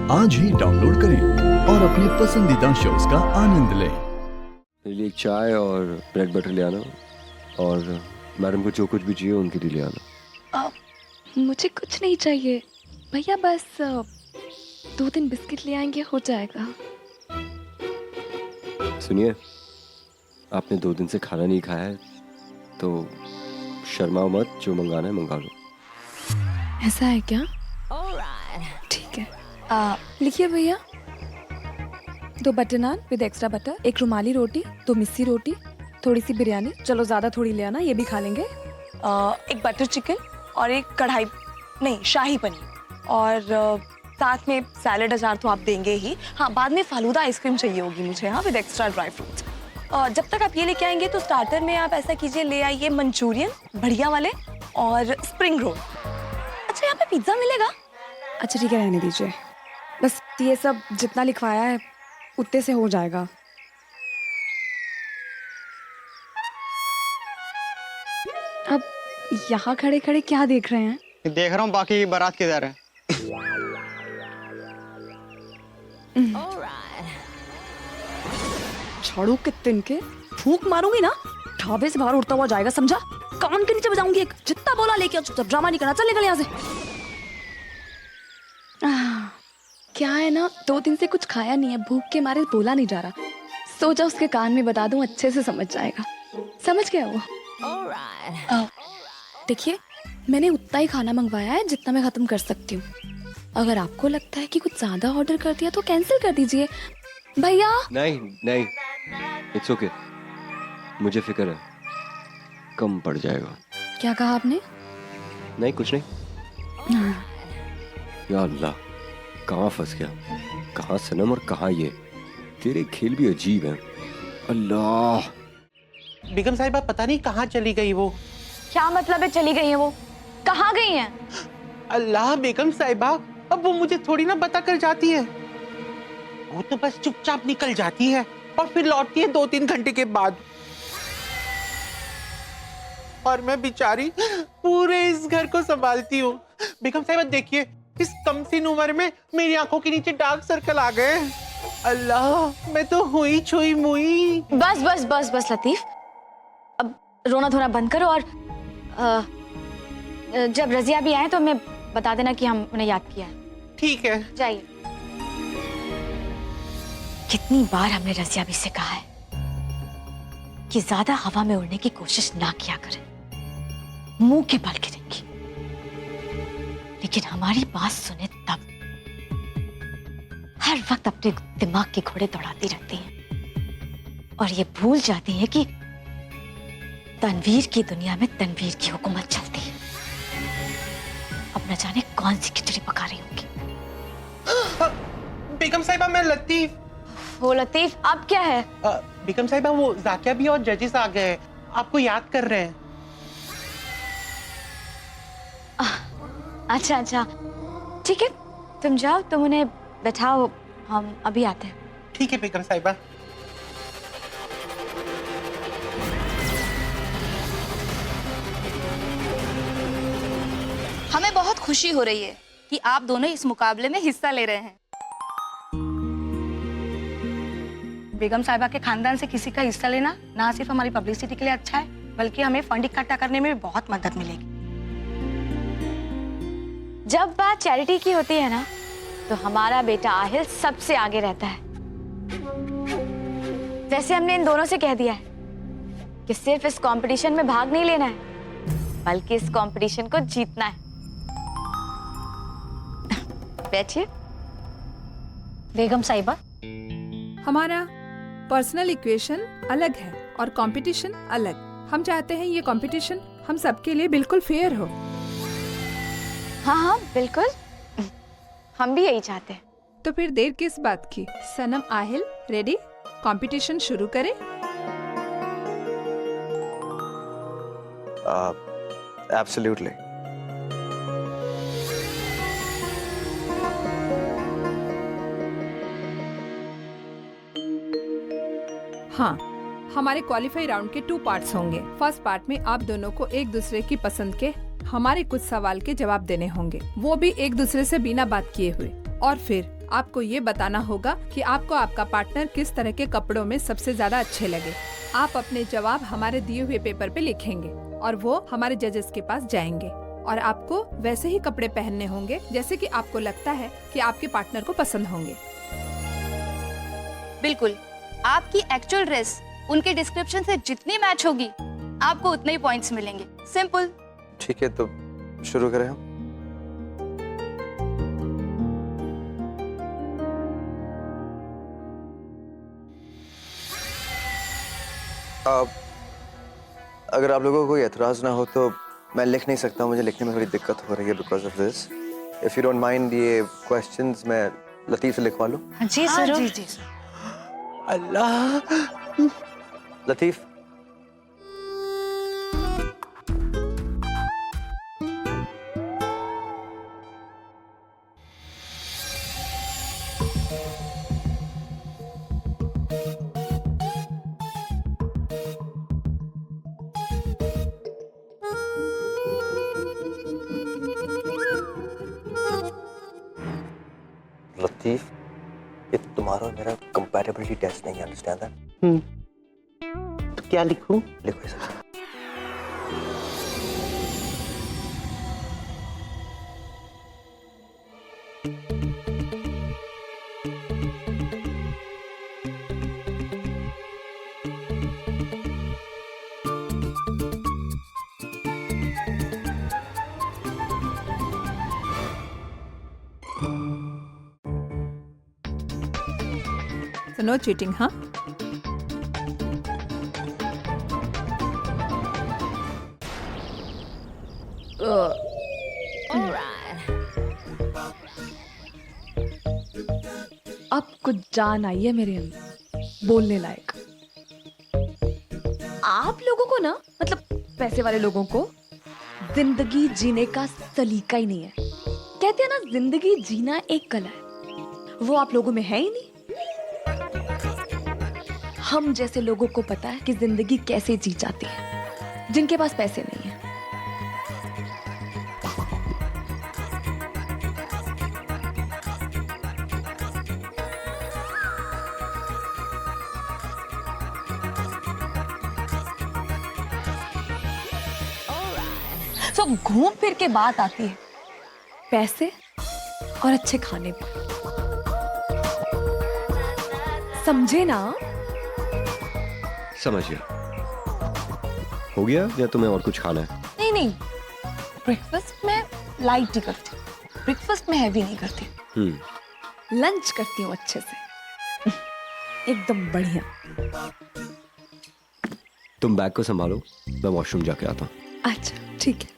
आज ही डाउनलोड करें और अपने पसंदीदा शोज का आनंद लें। मेरे लिए चाय और ब्रेड बटर ले आना, और मैडम को जो कुछ भी चाहिए उनके लिए ले आना। मुझे कुछ नहीं चाहिए भैया, बस 2-3 बिस्किट ले आएंगे, हो जाएगा। सुनिए, आपने 2 दिन से खाना नहीं खाया है तो शर्माओ मत, जो मंगाना है मंगा लो। ऐसा है क्या? ठीक है, लिखिए भैया। 2 butter naan with extra butter, 1 रुमाली रोटी, 2 मिस्सी रोटी, थोड़ी सी बिरयानी, चलो ज्यादा थोड़ी ले आना, ये भी खा लेंगे। 1 बटर चिकन और 1 कढ़ाई नहीं शाही पनीर, और साथ में सैलेड अचार तो आप देंगे ही। हाँ, बाद में फालूदा आइसक्रीम चाहिए होगी मुझे, हाँ, विद एक्स्ट्रा ड्राई फ्रूट्स। जब तक आप ये लेके आएंगे तो स्टार्टर में आप ऐसा कीजिए, ले आइए मंचूरियन बढ़िया वाले और स्प्रिंग रोल। अच्छा, यहाँ पे पिज्जा मिलेगा? अच्छा ठीक है, रहने दीजिए, बस ये सब जितना लिखवाया है उतने से हो जाएगा। अब यहाँ खड़े खड़े क्या देख रहे हैं? देख रहा हूँ बाकी बारात किधर है। झाड़ू के तिनके फूंक मारूंगी ना, ढाबे से बाहर उड़ता हुआ जाएगा, समझा? कान के नीचे बजाऊंगी एक, जितना बोला लेके आओ, चुपचाप ड्रामा नहीं करना, चल निकल यहाँ से। क्या है ना, 2 दिन से कुछ खाया नहीं है, भूख के मारे बोला नहीं जा रहा, सोचा उसके कान में बता दूं, अच्छे से समझ जाएगा। समझ गया वो? देखिए, मैंने उतना ही खाना मंगवाया है जितना मैं खत्म कर सकती हूँ। अगर आपको लगता है कि कुछ ज्यादा ऑर्डर कर दिया तो कैंसिल कर दीजिए भैया। नहीं नहीं, इट्स ओके, मुझे फिक्र है, कम पड़ जाएगा। क्या कहा आपने? नहीं कुछ नहीं। या अल्लाह, कहाँ फंस गया, कहाँ सनम और कहाँ ये, तेरे खेल भी अजीब है। अल्लाह, बेगम साहिबा पता नहीं कहाँ चली गई वो। क्या मतलब है चली गई है वो? कहाँ गई हैं? अल्लाह बेगम साहिबा, अब वो मुझे थोड़ी ना बता कर जाती है, वो तो बस चुपचाप निकल जाती है और फिर लौटती है 2-3 घंटे के बाद, और मैं बेचारी पूरे इस घर को संभालती हूँ। बेगम साहिबा देखिए, इस कमसिन उम्र में मेरी आंखों के नीचे डार्क सर्कल आ गए। अल्लाह, मैं तो हुई छुई मुई। बस बस बस बस लतीफ, अब रोना धोना बंद करो, और जब रजिया भी आए तो हमें बता देना कि हम उन्हें याद किया है। ठीक है, जाइए। कितनी बार हमने रजिया भी से कहा है कि ज्यादा हवा में उड़ने की कोशिश ना किया करें, मुंह के बल गिरेंगी, लेकिन हमारी बात सुने तब हर वक्त अपने दिमाग के घोड़े दौड़ाती रहती हैं और ये भूल जाती हैं कि तनवीर की दुनिया में तनवीर की हुकूमत चलती है। अब न जाने कौन सी खिचड़ी पका रही होगी। बेगम साहिबा मैं लतीफ। वो लतीफ, अब क्या है? बेगम साहिबा वो जाकिया भी और जजिस आ गए, आपको याद कर रहे हैं। अच्छा अच्छा, ठीक है, तुम जाओ, तुम उन्हें बैठाओ, हम अभी आते हैं। ठीक है बेगम साहिबा। हमें बहुत खुशी हो रही है कि आप दोनों इस मुकाबले में हिस्सा ले रहे हैं। बेगम साहिबा के खानदान से किसी का हिस्सा लेना ना सिर्फ हमारी पब्लिसिटी के लिए अच्छा है, बल्कि हमें फंड इकट्ठा करने में भी बहुत मदद मिलेगी। जब बात चैरिटी की होती है ना, तो हमारा बेटा आहिल सबसे आगे रहता है। वैसे हमने इन दोनों से कह दिया है कि सिर्फ इस कंपटीशन में भाग नहीं लेना है, बल्कि इस कंपटीशन को जीतना है। बैठिए। बेगम साहिबा, हमारा पर्सनल इक्वेशन अलग है और कंपटीशन अलग। हम चाहते हैं ये कंपटीशन हम सबके लिए बिल्कुल फेयर हो। हाँ हाँ बिल्कुल, हम भी यही चाहते हैं। तो फिर देर किस बात की? सनम आहिल रेडी? कंपटीशन शुरू करें? एब्सोल्युटली। हाँ, हमारे क्वालिफाई राउंड के 2 पार्ट्स होंगे। फर्स्ट पार्ट में आप दोनों को एक दूसरे की पसंद के हमारे कुछ सवाल के जवाब देने होंगे, वो भी एक दूसरे से बिना बात किए हुए। और फिर आपको ये बताना होगा कि आपको आपका पार्टनर किस तरह के कपड़ों में सबसे ज्यादा अच्छे लगे। आप अपने जवाब हमारे दिए हुए पेपर पे लिखेंगे और वो हमारे जजेस के पास जाएंगे और आपको वैसे ही कपड़े पहनने होंगे जैसे कि आपको लगता है कि आपके पार्टनर को पसंद होंगे। बिल्कुल, आपकी एक्चुअल ड्रेस उनके डिस्क्रिप्शन से जितनी मैच होगी आपको उतने ही पॉइंट्स मिलेंगे। सिंपल। ठीक है, तो शुरू करें हम। अगर आप लोगों को कोई एतराज ना हो तो मैं लिख नहीं सकता, मुझे लिखने में थोड़ी दिक्कत हो रही है because of this. If you don't mind, ये क्वेश्चंस मैं लतीफ से लिखवा लूं? जी सर। जी जी। अल्लाह, लतीफ, लतीफ, ये तुम्हारा और मेरा कंपैटिबिलिटी टेस्ट नहीं है, अंडरस्टैंड दैट? तो क्या लिखूं? लिखो इसे। So no cheating, हाँ? अब कुछ जान आई है मेरे अंदर, बोलने लायक। आप लोगों को ना, मतलब पैसे वाले लोगों को जिंदगी जीने का सलीका ही नहीं है। कहते हैं ना, जिंदगी जीना एक कला है, वो आप लोगों में है ही नहीं। हम जैसे लोगों को पता है कि जिंदगी कैसे जी जाती है, जिनके पास पैसे नहीं है। तो घूम फिर के बात आती है पैसे और अच्छे खाने पर, समझे ना? समझ गया। हो गया या तुम्हें और कुछ खाना है? नहीं नहीं, ब्रेकफास्ट में लाइट ही करती हूँ, ब्रेकफास्ट में हैवी नहीं करती। लंच करती हूँ अच्छे से, एकदम बढ़िया। तुम बैग को संभालो, मैं वॉशरूम जाके आता हूँ। अच्छा ठीक है।